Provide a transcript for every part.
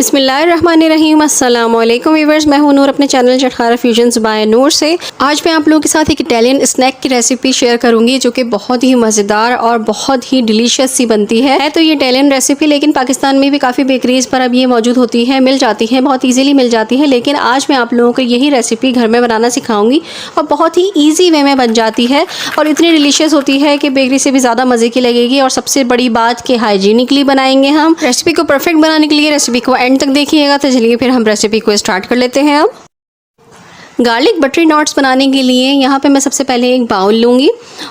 बिस्मिल्लाहिर्रहमानिर्रहीम। अस्सलाम वालेकुम व्यूअर्स, मैं हूं नूर अपने चैनल चटखारा फ्यूजन्स बाय नूर से। आज मैं आप लोगों के साथ एक इटालियन स्नैक की रेसिपी शेयर करूंगी जो कि बहुत ही मज़ेदार और बहुत ही डिलीशियस सी बनती है। तो ये इटालियन रेसिपी लेकिन पाकिस्तान में भी काफ़ी बेकरीज पर अब ये मौजूद होती है, मिल जाती है, बहुत ईजिली मिल जाती है। लेकिन आज मैं आप लोगों को यही रेसिपी घर में बनाना सिखाऊंगी और बहुत ही ईजी वे में बन जाती है और इतनी डिलीशियस होती है कि बेकरी से भी ज़्यादा मज़े की लगेगी। और सबसे बड़ी बात कि हाइजीनिकली बनाएंगे हम। रेसिपी को परफेक्ट बनाने के लिए रेसिपी को एंड तक देखिएगा। तो चलिए फिर हम रेसिपी को स्टार्ट कर लेते हैं। अब गार्लिक बटरी नॉट्स बनाने के लिए यहाँ पे मैं सबसे पहले एक बाउल लूँगी।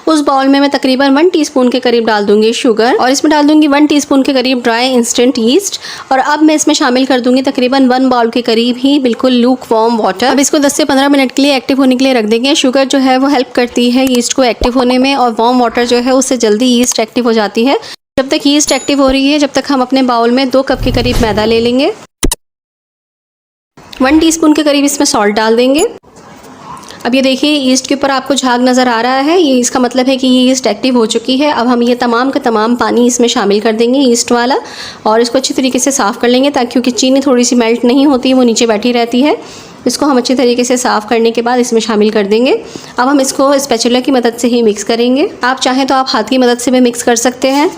उस बाउल में मैं तकरीबन 1 टीस्पून के करीब डाल दूँगी शुगर और इसमें डाल दूँगी 1 टीस्पून के करीब ड्राई इंस्टेंट यीस्ट। और अब मैं इसमें शामिल कर दूँगी तकरीबन 1 बाउल के करीब ही बिल्कुल लूक वार्म वाटर। अब इसको 10 से 15 मिनट के लिए एक्टिव होने के लिए रख देंगे। शुगर जो है वो हेल्प करती है यीस्ट को एक्टिव होने में और वार्म वाटर जो है उससे जल्दी यीस्ट एक्टिव हो जाती है। जब तक यीस्ट एक्टिव हो रही है जब तक हम अपने बाउल में 2 कप के करीब मैदा ले लेंगे। 1 टीस्पून के करीब इसमें सॉल्ट डाल देंगे। अब ये देखिए ईस्ट के ऊपर आपको झाग नज़र आ रहा है, ये इसका मतलब है कि ये ईस्ट एक्टिव हो चुकी है। अब हम ये तमाम का तमाम पानी इसमें शामिल कर देंगे ईस्ट वाला और इसको अच्छी तरीके से साफ़ कर लेंगे ताकि क्योंकि चीनी थोड़ी सी मेल्ट नहीं होती, वो नीचे बैठी रहती है। इसको हम अच्छी तरीके से साफ़ करने के बाद इसमें शामिल कर देंगे। अब हम इसको स्पैचुला की मदद से ही मिक्स करेंगे। आप चाहें तो आप हाथ की मदद से भी मिक्स कर सकते हैं।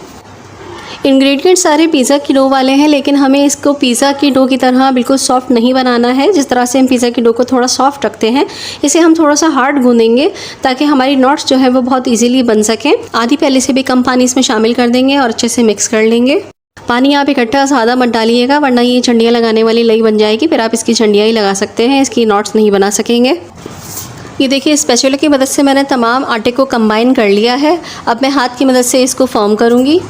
इंग्रेडिएंट सारे पिज़्ज़ा की डो वाले हैं लेकिन हमें इसको पिज़्ज़ा की डो की तरह बिल्कुल सॉफ्ट नहीं बनाना है। जिस तरह से हम पिज़्ज़ा की डो को थोड़ा सॉफ्ट रखते हैं इसे हम थोड़ा सा हार्ड गूंदेंगे ताकि हमारी नॉट्स जो है वो बहुत इजीली बन सकें। आधी प्याली से भी कम पानी इसमें शामिल कर देंगे और अच्छे से मिक्स कर लेंगे। पानी आप इकट्ठा ज़्यादा मत डालिएगा वरना ये चंडियाँ लगाने वाली लई बन जाएगी, फिर आप इसकी चंडियाँ ही लगा सकते हैं, इसकी नॉट्स नहीं बना सकेंगे। ये देखिए स्पैचुला की मदद से मैंने तमाम आटे को कंबाइन कर लिया है। अब मैं हाथ की मदद से इसको फॉर्म करूँगी।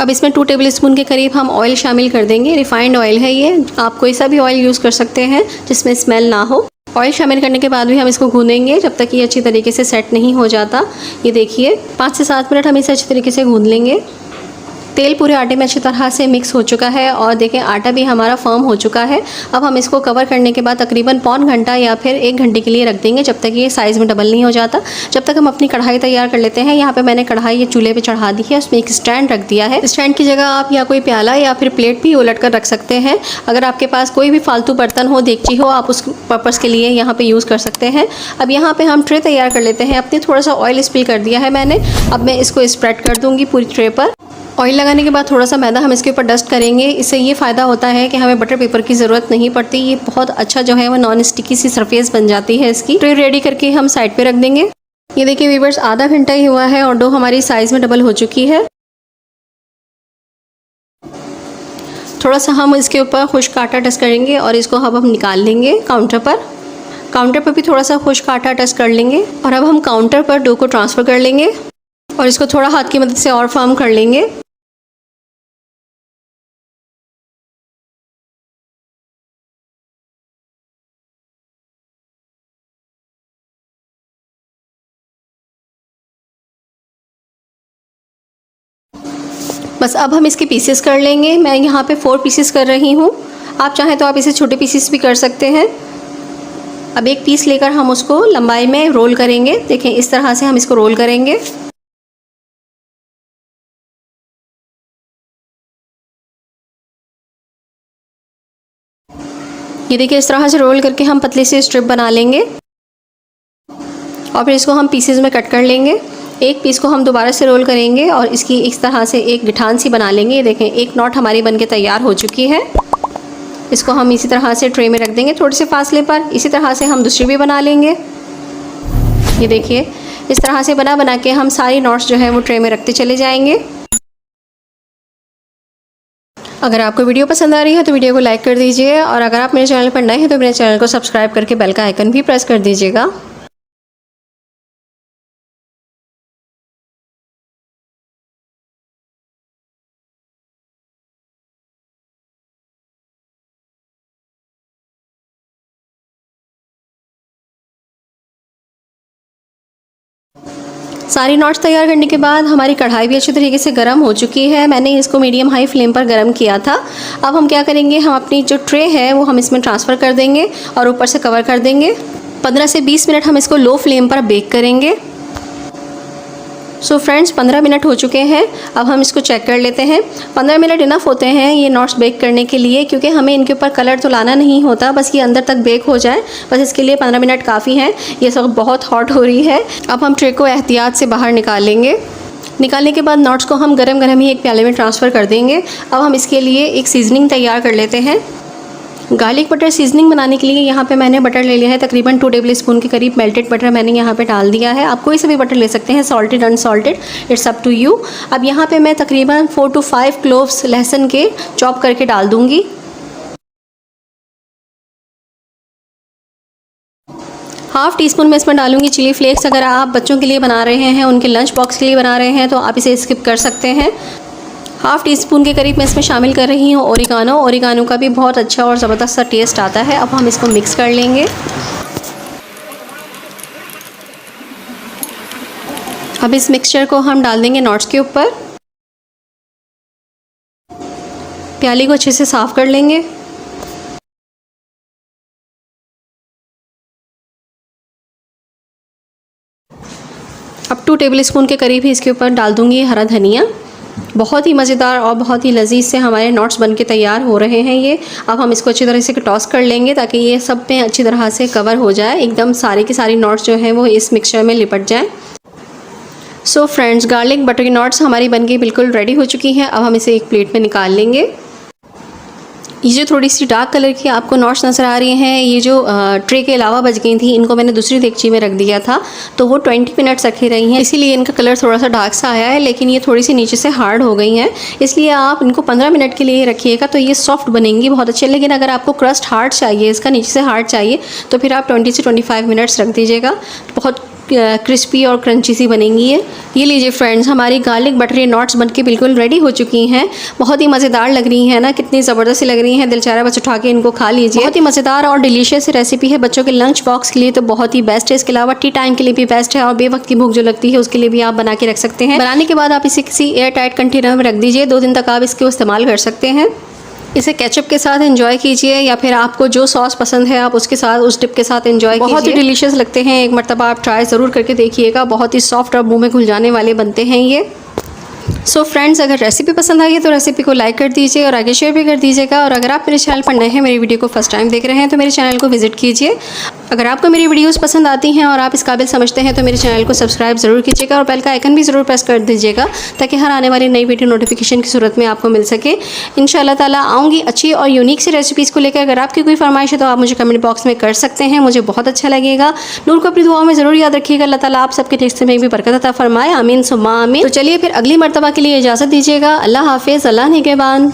अब इसमें 2 टेबलस्पून के करीब हम ऑयल शामिल कर देंगे। रिफाइंड ऑयल है ये, आप कोई सा भी ऑयल यूज़ कर सकते हैं जिसमें स्मेल ना हो। ऑयल शामिल करने के बाद भी हम इसको गूंदेंगे जब तक ये अच्छी तरीके से सेट नहीं हो जाता। ये देखिए 5 से 7 मिनट हम इसे अच्छी तरीके से गूंद लेंगे। तेल पूरे आटे में अच्छी तरह से मिक्स हो चुका है और देखें आटा भी हमारा फर्म हो चुका है। अब हम इसको कवर करने के बाद तकरीबन पौन घंटा या फिर 1 घंटे के लिए रख देंगे जब तक ये साइज़ में डबल नहीं हो जाता। जब तक हम अपनी कढ़ाई तैयार कर लेते हैं। यहाँ पे मैंने कढ़ाई ये चूल्हे पे चढ़ा दी है, उसमें एक स्टैंड रख दिया है। स्टैंड की जगह आप या कोई प्याला या फिर प्लेट भी उलट कर रख सकते हैं। अगर आपके पास कोई भी फालतू बर्तन हो, देगची हो, आप उस पर्पज़ के लिए यहाँ पर यूज़ कर सकते हैं। अब यहाँ पर हम ट्रे तैयार कर लेते हैं। अपने थोड़ा सा ऑयल स्प्रिल कर दिया है मैंने। अब मैं इसको स्प्रेड कर दूँगी पूरी ट्रे पर। ऑयल लगाने के बाद थोड़ा सा मैदा हम इसके ऊपर डस्ट करेंगे। इससे ये फ़ायदा होता है कि हमें बटर पेपर की ज़रूरत नहीं पड़ती। ये बहुत अच्छा जो है वो नॉन स्टिकी सी सरफेस बन जाती है इसकी। ट्रे रेडी करके हम साइड पे रख देंगे। ये देखिए व्यूअर्स आधा घंटा ही हुआ है और डो हमारी साइज़ में डबल हो चुकी है। थोड़ा सा हम इसके ऊपर खुश्क आटा डस्ट करेंगे और इसको अब हम निकाल लेंगे काउंटर पर। काउंटर पर भी थोड़ा सा खुश्क आटा डस्ट कर लेंगे और अब हम काउंटर पर डो को ट्रांसफ़र कर लेंगे और इसको थोड़ा हाथ की मदद से और फर्म कर लेंगे। बस अब हम इसके पीसेस कर लेंगे। मैं यहाँ पे 4 पीसेस कर रही हूँ, आप चाहें तो आप इसे छोटे पीसेस भी कर सकते हैं। अब एक पीस लेकर हम उसको लंबाई में रोल करेंगे। देखें इस तरह से हम इसको रोल करेंगे। ये देखिए इस तरह से रोल करके हम पतले से स्ट्रिप बना लेंगे और फिर इसको हम पीसेस में कट कर लेंगे। एक पीस को हम दोबारा से रोल करेंगे और इसकी इस तरह से एक गिठान सी बना लेंगे। देखें एक नॉट हमारी बनके तैयार हो चुकी है। इसको हम इसी तरह से ट्रे में रख देंगे थोड़े से फासले पर। इसी तरह से हम दूसरी भी बना लेंगे। ये देखिए इस तरह से बना के हम सारी नॉट्स जो है वो ट्रे में रखते चले जाएंगे। अगर आपको वीडियो पसंद आ रही है तो वीडियो को लाइक कर दीजिए और अगर आप मेरे चैनल पर नए हैं तो मेरे चैनल को सब्सक्राइब करके बेल का आइकन भी प्रेस कर दीजिएगा। सारी नॉट्स तैयार करने के बाद हमारी कढ़ाई भी अच्छी तरीके से गर्म हो चुकी है। मैंने इसको मीडियम हाई फ्लेम पर गर्म किया था। अब हम क्या करेंगे, हम अपनी जो ट्रे है वो हम इसमें ट्रांसफ़र कर देंगे और ऊपर से कवर कर देंगे। 15 से 20 मिनट हम इसको लो फ्लेम पर बेक करेंगे। सो फ्रेंड्स 15 मिनट हो चुके हैं। अब हम इसको चेक कर लेते हैं। 15 मिनट इनफ होते हैं ये नॉट्स बेक करने के लिए, क्योंकि हमें इनके ऊपर कलर तो लाना नहीं होता, बस ये अंदर तक बेक हो जाए, बस इसके लिए 15 मिनट काफ़ी हैं। ये सब बहुत हॉट हो रही है। अब हम ट्रे को एहतियात से बाहर निकाल लेंगे। निकालने के बाद नॉट्स को हम गरम गरम ही एक प्याले में ट्रांसफ़र कर देंगे। अब हम इसके लिए एक सीजनिंग तैयार कर लेते हैं। गार्लिक बटर सीजनिंग बनाने के लिए यहाँ पे मैंने बटर ले लिया है, तकरीबन 2 टेबल स्पून के करीब मेल्टेड बटर मैंने यहाँ पे डाल दिया है। आप कोई सा भी बटर ले सकते हैं, salted unsalted, it's up to you. अब यहाँ पे मैं तकरीबन 4 to 5 क्लोव्स लहसुन के चॉप करके डाल दूँगी। हाफ़ टी स्पून में इसमें डालूंगी चिली फ्लेक्स। अगर आप बच्चों के लिए बना रहे हैं, उनके लंच बॉक्स के लिए बना रहे हैं, तो आप इसे स्किप कर सकते हैं। हाफ़ टी स्पून के करीब मैं इसमें शामिल कर रही हूँ ओरिगानो। ओरिगानो का भी बहुत अच्छा और ज़बरदस्त सा टेस्ट आता है। अब हम इसको मिक्स कर लेंगे। अब इस मिक्सचर को हम डाल देंगे नॉट्स के ऊपर। प्याली को अच्छे से साफ़ कर लेंगे। अब 2 टेबल स्पून के करीब ही इसके ऊपर डाल दूँगी हरा धनिया। बहुत ही मज़ेदार और बहुत ही लजीज से हमारे नॉट्स बन के तैयार हो रहे हैं ये। अब हम इसको अच्छी तरह से टॉस कर लेंगे ताकि ये सब में अच्छी तरह से कवर हो जाए, एकदम सारी की सारी नॉट्स जो हैं वो इस मिक्सचर में लिपट जाएं। सो फ्रेंड्स, गार्लिक बटर की नॉट्स हमारी बन के बिल्कुल रेडी हो चुकी हैं। अब हम इसे एक प्लेट में निकाल लेंगे। ये जो थोड़ी सी डार्क कलर की आपको नॉट्स नज़र आ रही हैं, ये जो ट्रे के अलावा बच गई थी, इनको मैंने दूसरी देगची में रख दिया था, तो वो 20 मिनट्स रखी रही हैं, इसीलिए इनका कलर थोड़ा सा डार्क सा आया है। लेकिन ये थोड़ी सी नीचे से हार्ड हो गई हैं, इसलिए आप इनको 15 मिनट के लिए रखिएगा तो ये सॉफ्ट बनेंगी बहुत अच्छे। लेकिन अगर आपको क्रस्ट हार्ड चाहिए, इसका नीचे से हार्ड चाहिए, तो फिर आप 20 से 25 मिनट्स रख दीजिएगा। बहुत क्रिस्पी और क्रंची सी बनेंगी ये लीजिए फ्रेंड्स, हमारी गार्लिक बटरी नॉट्स बनके बिल्कुल रेडी हो चुकी हैं। बहुत ही मज़ेदार लग रही हैं ना, कितनी ज़बरदस्त लग रही हैं, दिल चाह रहा है बस उठा के इनको खा लीजिए। बहुत ही मज़ेदार और डिलीशियस रेसिपी है, बच्चों के लंच बॉक्स के लिए तो बहुत ही बेस्ट है। इसके अलावा टी टाइम के लिए भी बेस्ट है, और बेवक्त की भूख जो लगती है उसके लिए भी आप बना के रख सकते हैं। बनाने के बाद आप इसे किसी एयर टाइट कंटेनर में रख दीजिए, 2 दिन तक आप इसको इस्तेमाल कर सकते हैं। इसे केचप के साथ एंजॉय कीजिए, या फिर आपको जो सॉस पसंद है आप उसके साथ, उस डिप के साथ एंजॉय कीजिए। बहुत ही डिलीशियस लगते हैं, एक मरतबा आप ट्राई ज़रूर करके देखिएगा। बहुत ही सॉफ्ट और मुंह में घुल जाने वाले बनते हैं ये। सो फ्रेंड्स, अगर रेसिपी पसंद आई है तो रेसिपी को लाइक कर दीजिए और आगे शेयर भी कर दीजिएगा। और अगर आप मेरे चैनल पर नए हैं, मेरी वीडियो को फर्स्ट टाइम देख रहे हैं, तो मेरे चैनल को विजिट कीजिए। अगर आपको मेरी वीडियोस पसंद आती हैं और आप इस काबिल समझते हैं तो मेरे चैनल को सब्सक्राइब ज़रूर कीजिएगा और बेल का आइकन भी ज़रूर प्रेस कर दीजिएगा, ताकि हर आने वाली नई वीडियो नोटिफिकेशन की सूरत में आपको मिल सके। इंशाअल्लाह ताला आऊँगी अच्छी और यूनिक सी रेसिपीज़ को लेकर। अगर आपकी कोई फरमाइश है तो आप मुझे कमेंट बॉक्स में कर सकते हैं, मुझे बहुत अच्छा लगेगा। नूर को अपनी दुआओं में ज़रूर याद रखिएगा। अल्लाह ताला आप सबके रिश्ते में भी बरकत अता फरमाए, आमीन सुम्मा आमीन। तो चलिए फिर अगली मरतबा के लिए इजाज़त दीजिएगा। अल्लाह हाफिज़, अल्लाह निगहबान।